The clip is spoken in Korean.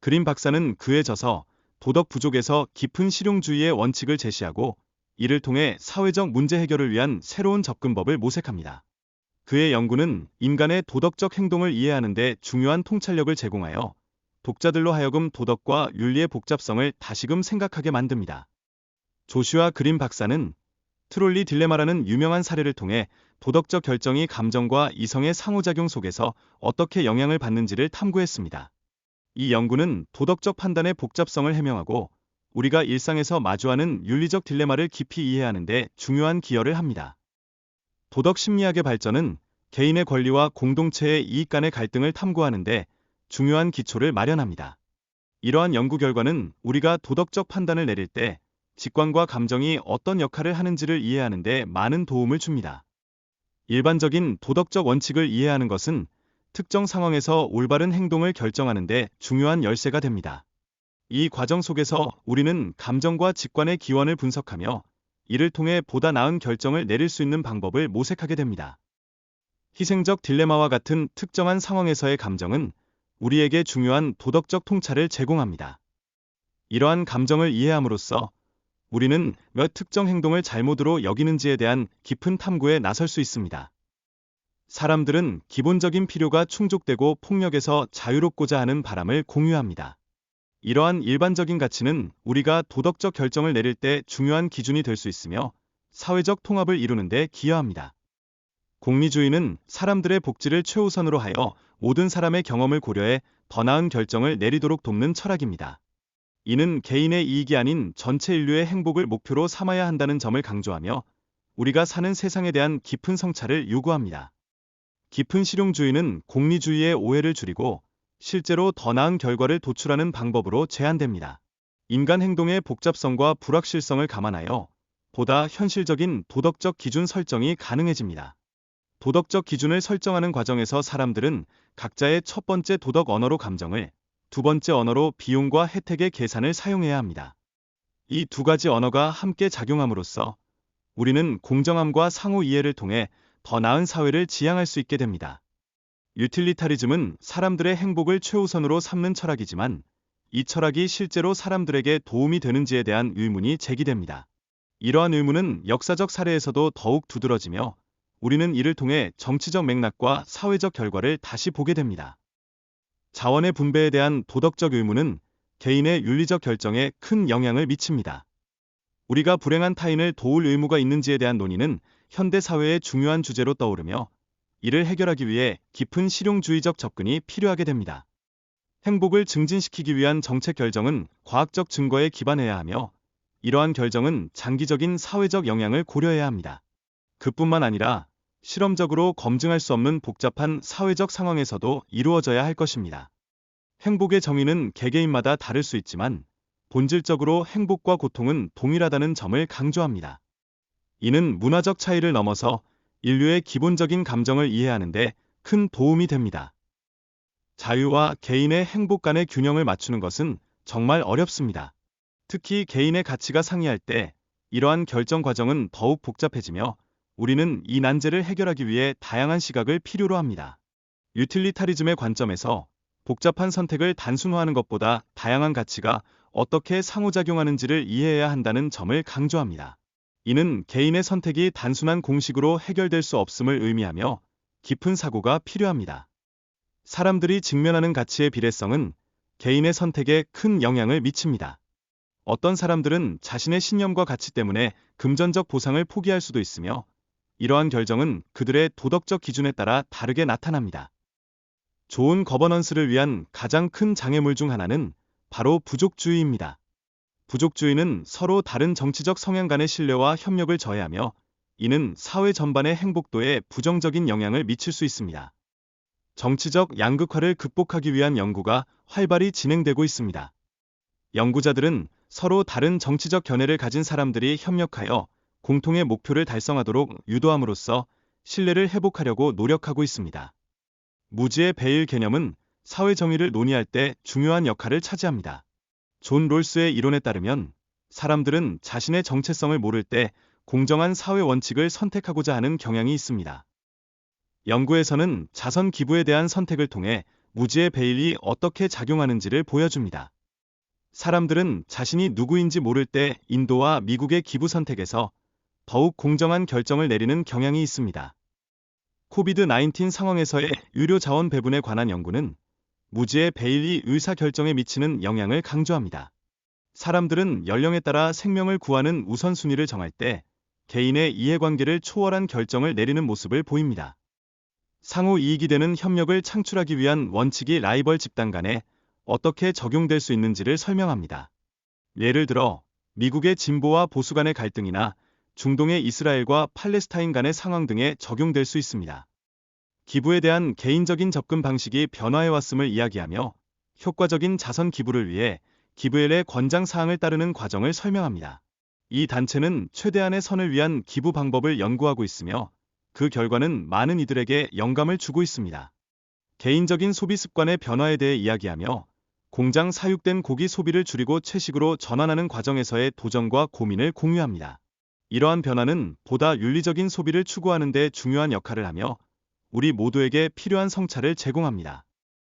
그린 박사는 그에 져서 도덕 부족에서 깊은 실용주의의 원칙을 제시하고 이를 통해 사회적 문제 해결을 위한 새로운 접근법을 모색합니다. 그의 연구는 인간의 도덕적 행동을 이해하는 데 중요한 통찰력을 제공하여 독자들로 하여금 도덕과 윤리의 복잡성을 다시금 생각하게 만듭니다. 조슈아 그린 박사는 트롤리 딜레마라는 유명한 사례를 통해 도덕적 결정이 감정과 이성의 상호작용 속에서 어떻게 영향을 받는지를 탐구했습니다. 이 연구는 도덕적 판단의 복잡성을 해명하고 우리가 일상에서 마주하는 윤리적 딜레마를 깊이 이해하는 데 중요한 기여를 합니다. 도덕 심리학의 발전은 개인의 권리와 공동체의 이익 간의 갈등을 탐구하는 데 중요한 기초를 마련합니다. 이러한 연구 결과는 우리가 도덕적 판단을 내릴 때 직관과 감정이 어떤 역할을 하는지를 이해하는 데 많은 도움을 줍니다. 일반적인 도덕적 원칙을 이해하는 것은 특정 상황에서 올바른 행동을 결정하는 데 중요한 열쇠가 됩니다. 이 과정 속에서 우리는 감정과 직관의 기원을 분석하며 이를 통해 보다 나은 결정을 내릴 수 있는 방법을 모색하게 됩니다. 희생적 딜레마와 같은 특정한 상황에서의 감정은 우리에게 중요한 도덕적 통찰을 제공합니다. 이러한 감정을 이해함으로써 우리는 몇 특정 행동을 잘못으로 여기는지에 대한 깊은 탐구에 나설 수 있습니다. 사람들은 기본적인 필요가 충족되고 폭력에서 자유롭고자 하는 바람을 공유합니다. 이러한 일반적인 가치는 우리가 도덕적 결정을 내릴 때 중요한 기준이 될 수 있으며 사회적 통합을 이루는 데 기여합니다. 공리주의는 사람들의 복지를 최우선으로 하여 모든 사람의 경험을 고려해 더 나은 결정을 내리도록 돕는 철학입니다. 이는 개인의 이익이 아닌 전체 인류의 행복을 목표로 삼아야 한다는 점을 강조하며 우리가 사는 세상에 대한 깊은 성찰을 요구합니다. 깊은 실용주의는 공리주의의 오해를 줄이고 실제로 더 나은 결과를 도출하는 방법으로 제안됩니다. 인간 행동의 복잡성과 불확실성을 감안하여 보다 현실적인 도덕적 기준 설정이 가능해집니다. 도덕적 기준을 설정하는 과정에서 사람들은 각자의 첫 번째 도덕 언어로 감정을, 두 번째 언어로 비용과 혜택의 계산을 사용해야 합니다. 이 두 가지 언어가 함께 작용함으로써 우리는 공정함과 상호 이해를 통해 더 나은 사회를 지향할 수 있게 됩니다. 유틸리타리즘은 사람들의 행복을 최우선으로 삼는 철학이지만 이 철학이 실제로 사람들에게 도움이 되는지에 대한 의문이 제기됩니다. 이러한 의문은 역사적 사례에서도 더욱 두드러지며 우리는 이를 통해 정치적 맥락과 사회적 결과를 다시 보게 됩니다. 자원의 분배에 대한 도덕적 의무는 개인의 윤리적 결정에 큰 영향을 미칩니다. 우리가 불행한 타인을 도울 의무가 있는지에 대한 논의는 현대 사회의 중요한 주제로 떠오르며 이를 해결하기 위해 깊은 실용주의적 접근이 필요하게 됩니다. 행복을 증진시키기 위한 정책 결정은 과학적 증거에 기반해야 하며 이러한 결정은 장기적인 사회적 영향을 고려해야 합니다. 그뿐만 아니라 실험적으로 검증할 수 없는 복잡한 사회적 상황에서도 이루어져야 할 것입니다. 행복의 정의는 개개인마다 다를 수 있지만 본질적으로 행복과 고통은 동일하다는 점을 강조합니다. 이는 문화적 차이를 넘어서 인류의 기본적인 감정을 이해하는 데 큰 도움이 됩니다. 자유와 개인의 행복 간의 균형을 맞추는 것은 정말 어렵습니다. 특히 개인의 가치가 상이할 때 이러한 결정 과정은 더욱 복잡해지며 우리는 이 난제를 해결하기 위해 다양한 시각을 필요로 합니다. 유틸리타리즘의 관점에서 복잡한 선택을 단순화하는 것보다 다양한 가치가 어떻게 상호작용하는지를 이해해야 한다는 점을 강조합니다. 이는 개인의 선택이 단순한 공식으로 해결될 수 없음을 의미하며 깊은 사고가 필요합니다. 사람들이 직면하는 가치의 비례성은 개인의 선택에 큰 영향을 미칩니다. 어떤 사람들은 자신의 신념과 가치 때문에 금전적 보상을 포기할 수도 있으며 이러한 결정은 그들의 도덕적 기준에 따라 다르게 나타납니다. 좋은 거버넌스를 위한 가장 큰 장애물 중 하나는 바로 부족주의입니다. 부족주의는 서로 다른 정치적 성향 간의 신뢰와 협력을 저해하며 이는 사회 전반의 행복도에 부정적인 영향을 미칠 수 있습니다. 정치적 양극화를 극복하기 위한 연구가 활발히 진행되고 있습니다. 연구자들은 서로 다른 정치적 견해를 가진 사람들이 협력하여 공통의 목표를 달성하도록 유도함으로써 신뢰를 회복하려고 노력하고 있습니다. 무지의 배일 개념은 사회 정의를 논의할 때 중요한 역할을 차지합니다. 존 롤스의 이론에 따르면 사람들은 자신의 정체성을 모를 때 공정한 사회 원칙을 선택하고자 하는 경향이 있습니다. 연구에서는 자선 기부에 대한 선택을 통해 무지의 베일이 어떻게 작용하는지를 보여줍니다. 사람들은 자신이 누구인지 모를 때 인도와 미국의 기부 선택에서 더욱 공정한 결정을 내리는 경향이 있습니다. 코비드-19 상황에서의 의료 자원 배분에 관한 연구는 무지의 베일이 의사결정에 미치는 영향을 강조합니다. 사람들은 연령에 따라 생명을 구하는 우선순위를 정할 때 개인의 이해관계를 초월한 결정을 내리는 모습을 보입니다. 상호 이익이 되는 협력을 창출하기 위한 원칙이 라이벌 집단 간에 어떻게 적용될 수 있는지를 설명합니다. 예를 들어 미국의 진보와 보수 간의 갈등이나 중동의 이스라엘과 팔레스타인 간의 상황 등에 적용될 수 있습니다. 기부에 대한 개인적인 접근 방식이 변화해왔음을 이야기하며 효과적인 자선 기부를 위해 기부엘의 권장 사항을 따르는 과정을 설명합니다. 이 단체는 최대한의 선을 위한 기부 방법을 연구하고 있으며 그 결과는 많은 이들에게 영감을 주고 있습니다. 개인적인 소비 습관의 변화에 대해 이야기하며 공장 사육된 고기 소비를 줄이고 채식으로 전환하는 과정에서의 도전과 고민을 공유합니다. 이러한 변화는 보다 윤리적인 소비를 추구하는 데 중요한 역할을 하며 우리 모두에게 필요한 성찰을 제공합니다.